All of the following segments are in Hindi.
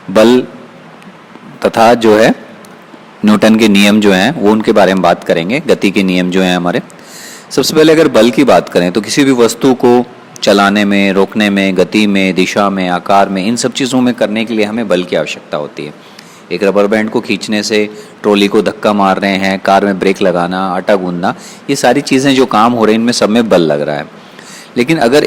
बल तथा जो है न्यूटन के नियम जो हैं वो उनके बारे में बात करेंगे, गति के नियम जो हैं हमारे। सबसे पहले अगर बल की बात करें तो किसी भी वस्तु को चलाने में, रोकने में, गति में, दिशा में, आकार में, इन सब चीज़ों में करने के लिए हमें बल की आवश्यकता होती है। एक रबर बैंड को खींचने से, ट्रॉली को धक्का मार रहे हैं, कार में ब्रेक लगाना, आटा गूंदना, ये सारी चीज़ें जो काम हो रहे हैं इनमें सब में बल लग रहा है। लेकिन अगर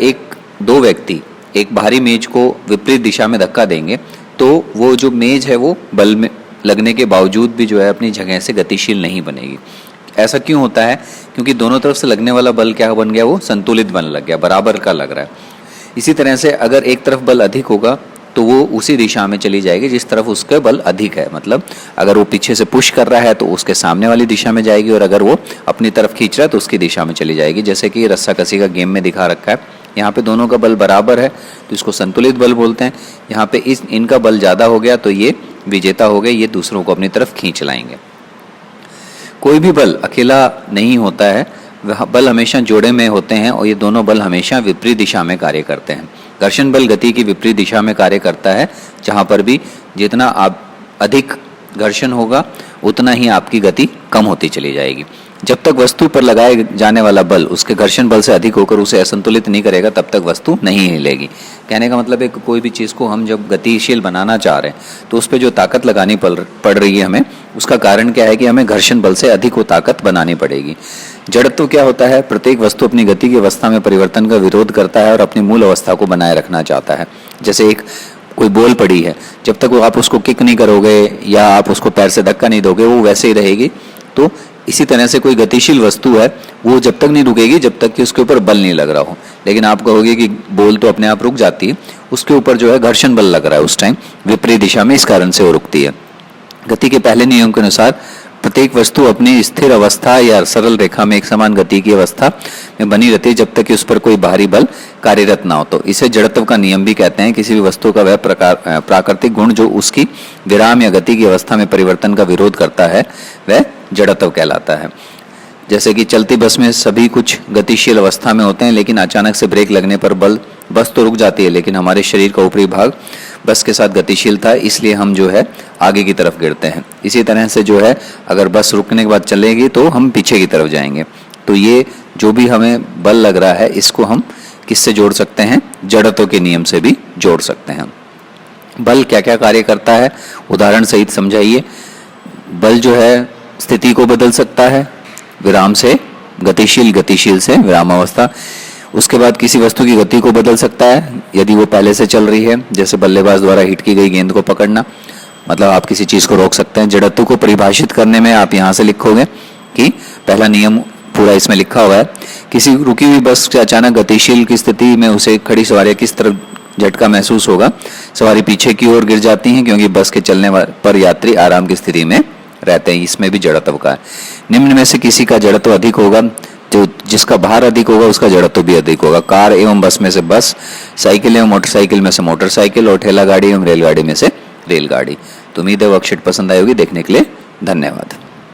दो व्यक्ति एक भारी मेज को विपरीत दिशा में धक्का देंगे तो वो जो मेज है वो बल में लगने के बावजूद भी जो है अपनी जगह से गतिशील नहीं बनेगी। ऐसा क्यों होता है? क्योंकि दोनों तरफ से लगने वाला बल क्या बन गया, वो संतुलित बन लग गया, बराबर का लग रहा है। इसी तरह से अगर एक तरफ बल अधिक होगा तो वो उसी दिशा में चली जाएगी जिस तरफ उसके बल अधिक है। मतलब अगर वो पीछे से पुश कर रहा है तो उसके सामने वाली दिशा में जाएगी, और अगर वो अपनी तरफ खींच रहा है तो उसकी दिशा में चली जाएगी। जैसे कि रस्सा कसी का गेम में दिखा रखा है, यहाँ पे दोनों का बल बराबर है तो इसको संतुलित बल बोलते हैं। यहाँ पे इनका बल ज़्यादा हो गया तो ये विजेता हो गए, ये दूसरों को अपनी तरफ खींच लाएंगे। कोई भी बल अकेला नहीं होता है, वह बल हमेशा जोड़े में होते हैं और ये दोनों बल हमेशा विपरीत दिशा में कार्य करते हैं। घर्षण बल गति की विपरीत दिशा में कार्य करता है, जहाँ पर भी जितना आप अधिक घर्षण होगा उतना ही आपकी गति कम होती चली जाएगी। जब तक वस्तु पर लगाए जाने वाला बल उसके घर्षण बल से अधिक होकर उसे असंतुलित नहीं करेगा तब तक वस्तु नहीं हिलेगी। कहने का मतलब है कि कोई भी चीज़ को हम जब गतिशील बनाना चाह रहे हैं तो उस पर जो ताकत लगानी पड़ रही है हमें, उसका कारण क्या है कि हमें घर्षण बल से अधिक वो ताकत बनानी पड़ेगी। जड़त्व क्या होता है? प्रत्येक वस्तु अपनी गति की अवस्था में परिवर्तन का विरोध करता है और अपनी मूल अवस्था को बनाए रखना चाहता है। जैसे कोई बॉल पड़ी है, जब तक वो आप उसको किक नहीं करोगे या आप उसको पैर से धक्का नहीं दोगे वो वैसे ही रहेगी। तो इसी तरह से कोई गतिशील वस्तु है वो जब तक नहीं रुकेगी जब तक कि उसके ऊपर बल नहीं लग रहा हो। लेकिन आप कहोगे कि बॉल तो अपने आप रुक जाती है, उसके ऊपर जो है घर्षण बल लग रहा है उस टाइम विपरीत दिशा में, इस कारण से वो रुकती है। गति के पहले नियम के अनुसार प्रत्येक वस्तु अपनी स्थिर अवस्था या सरल रेखा में एक समान गति की अवस्था में बनी रहती है जब तक कि उस पर कोई बाहरी बल कार्यरत ना हो। तो इसे जड़त्व का नियम भी कहते हैं। किसी भी वस्तु का वह प्राकृतिक गुण जो उसकी विराम या गति की अवस्था में परिवर्तन का विरोध करता है वह जड़त्व कहलाता है। जैसे कि चलती बस में सभी कुछ गतिशील अवस्था में होते हैं, लेकिन अचानक से ब्रेक लगने पर बस तो रुक जाती है, लेकिन हमारे शरीर का ऊपरी भाग बस के साथ गतिशील था, इसलिए हम जो है आगे की तरफ गिरते हैं। इसी तरह से जो है अगर बस रुकने के बाद चलेगी तो हम पीछे की तरफ जाएंगे। तो ये जो भी हमें बल लग रहा है इसको हम किससे जोड़ सकते हैं? जड़त्व के नियम से भी जोड़ सकते हैं। बल क्या क्या कार्य करता है उदाहरण सहित समझाइए। बल जो है स्थिति को बदल सकता है, विराम से गतिशील, गतिशील से विरामावस्था। उसके बाद किसी वस्तु की गति को बदल सकता है यदि वो पहले से चल रही है, जैसे बल्लेबाज द्वारा हिट की गई गेंद को पकड़ना, मतलब आप किसी चीज़ को रोक सकते हैं। जड़त्व को परिभाषित करने में आप यहाँ से लिखोगे कि पहला नियम पूरा इसमें लिखा हुआ है, किसी रुकी हुई बस से अचानक गतिशील की स्थिति में उसे खड़ी सवारी किस तरफ झटका महसूस होगा। सवारी पीछे की ओर गिर जाती है क्योंकि बस के चलने पर यात्री आराम की स्थिति में रहते हैं। इसमें भी जड़त्व का है। निम्न में से किसी का जड़त्व अधिक होगा, जो जिसका भार अधिक होगा उसका जड़त्व भी अधिक होगा। कार एवं बस में से बस, साइकिल एवं मोटरसाइकिल में से मोटरसाइकिल और ठेला गाड़ी एवं रेलगाड़ी में से रेलगाड़ी। तो उम्मीद है वर्कशीट पसंद आई होगी। देखने के लिए धन्यवाद।